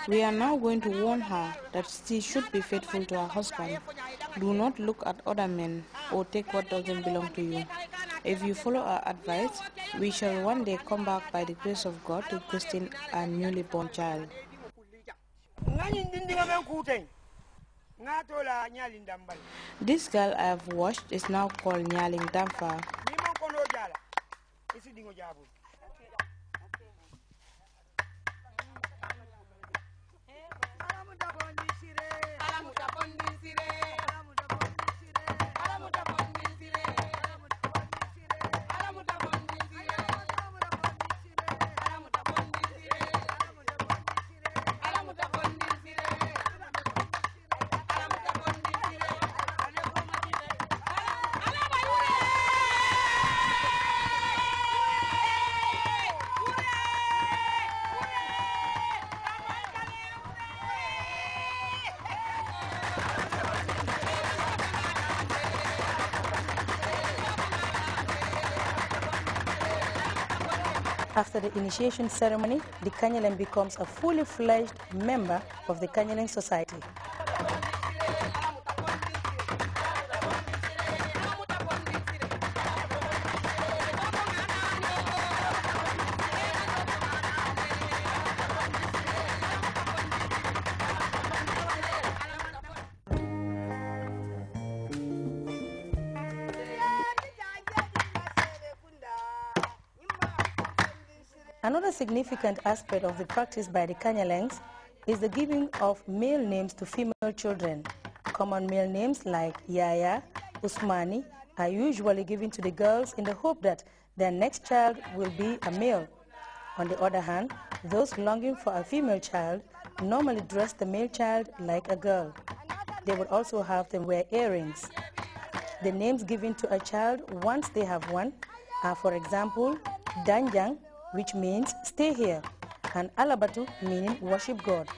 We are now going to warn her that she should be faithful to her husband. Do not look at other men or take what doesn't belong to you. If you follow our advice, we shall one day come back by the grace of God to christen our newly born child. This girl I have watched is now called Nyaling Damfa. After the initiation ceremony, the Kanyeleng becomes a fully fledged member of the Kanyeleng society. Another significant aspect of the practice by the Kanyalengs is the giving of male names to female children. Common male names like Yaya, Usmani are usually given to the girls in the hope that their next child will be a male. On the other hand, those longing for a female child normally dress the male child like a girl. They would also have them wear earrings. The names given to a child once they have one are, for example, Danjang, which means stay here, and Alabatu, meaning worship God.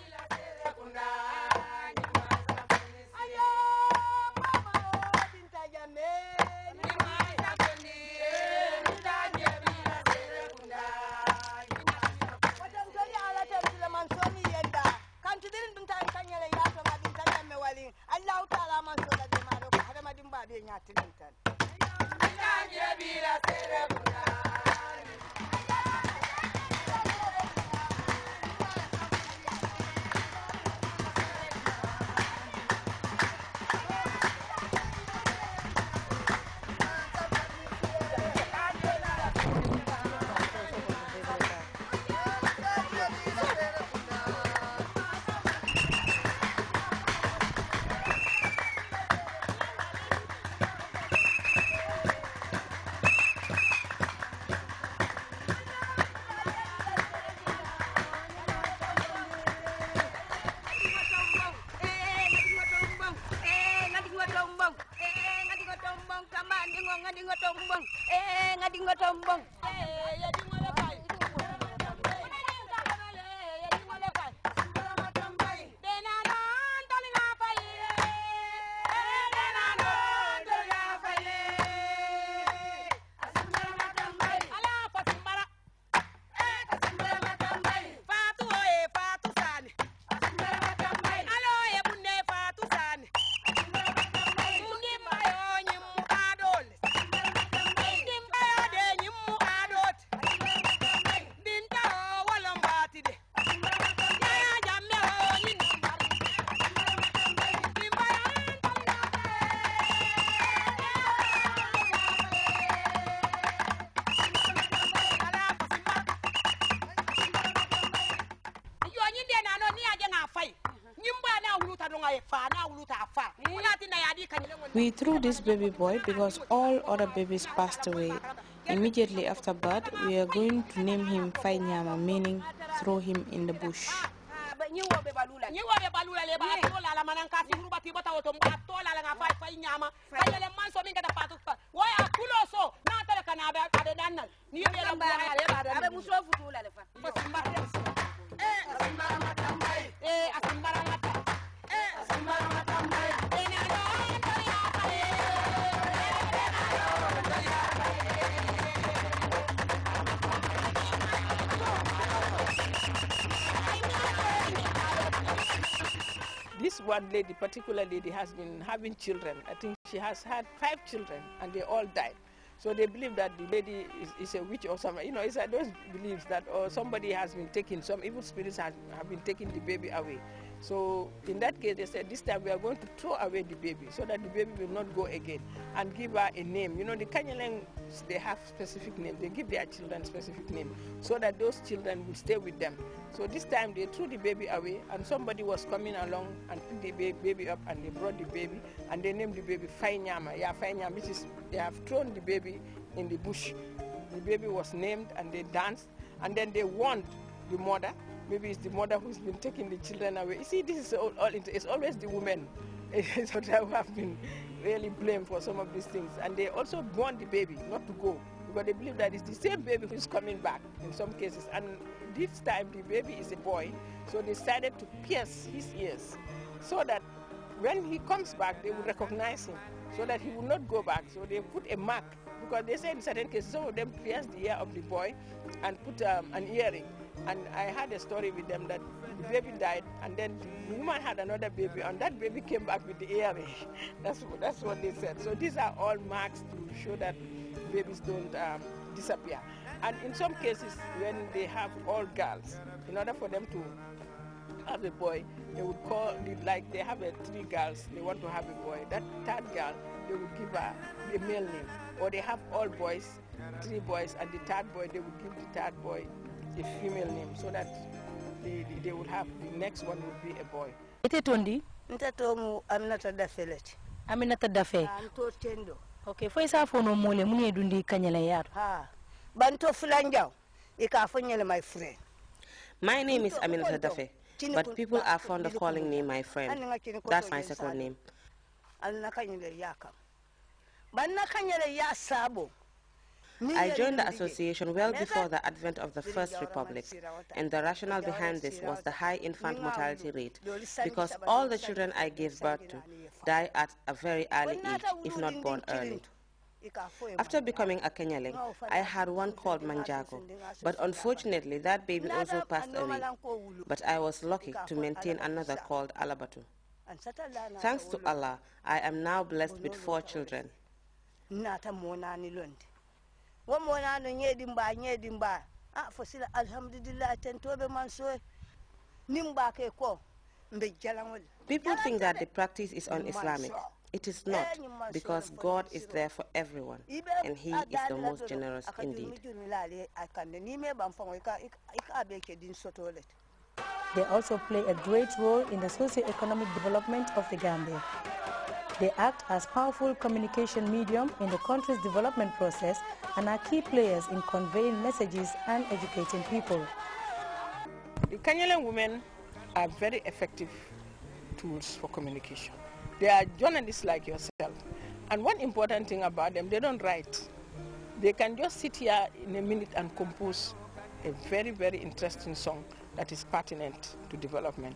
We threw this baby boy because all other babies passed away. Immediately after birth, we are going to name him Fai Nyama, meaning throw him in the bush. one lady, particular lady, has been having children. I think she has had 5 children, and they all died. So they believe that the lady is a witch or something. You know, it's those beliefs that somebody has been taking, some evil spirits have been taking the baby away. So in that case, they said, this time we are going to throw away the baby so that the baby will not go again, and give her a name. You know, the Kanyaleng, they have specific name. They give their children specific name so that those children will stay with them. So this time they threw the baby away, and somebody was coming along and picked the baby up, and they brought the baby, and they named the baby Fainyama. Yeah, Fainyama, which is, they have thrown the baby in the bush. The baby was named, and they danced, and then they warned the mother. Maybe it's the mother who's been taking the children away. You see, this is it's always the women who have been really blamed for some of these things. And they also warned the baby not to go, because they believe that it's the same baby who's coming back in some cases. And this time the baby is a boy, so they decided to pierce his ears so that when he comes back, they will recognize him, so that he will not go back. So they put a mark, because they say in certain cases, some of them pierced the ear of the boy and put an earring. And I had a story with them that the baby died, and then the woman had another baby, and that baby came back with the earring. That's what they said. So these are all marks to show that babies don't disappear. And in some cases, when they have all girls, in order for them to have a boy, they would call, like they have 3 girls, they want to have a boy. That 3rd girl, they would give her a male name. Or they have all boys, 3 boys, and the 3rd boy, they would give the 3rd boy a female name, so that they would have, the next one would be a boy. Ite tondi? Ntatomu Aminata Dafelet. Aminata Dafe. Anto Tendo. Okay, for isa fono mole muni dundi kanyala yaro. Ha. Banto Fulanjao. Ikafanyele my friend. My name is Aminata Dafe, but people are fond of calling me my friend. That's my second name. Alnakanyele yaka. Banakanyele yasabo. I joined the association well before the advent of the First Republic, and the rationale behind this was the high infant mortality rate, because all the children I gave birth to die at a very early age, if not born early. After becoming a Kenyaling, I had one called Manjago, but unfortunately that baby also passed away. But I was lucky to maintain another called Alabatu. Thanks to Allah, I am now blessed with 4 children. Fosila alhamdulillah tentobe mansoe nimba ke ko mbe jalanwol. People think that the practice is un-Islamic. It is not, because God is there for everyone, and He is the most generous indeed. They also play a great role in the socio-economic development of the Gambia. They act as powerful communication medium in the country's development process and are key players in conveying messages and educating people. The Kenyan women are very effective tools for communication. They are journalists like yourself. And one important thing about them, they don't write. They can just sit here in a minute and compose a very, very interesting song that is pertinent to development.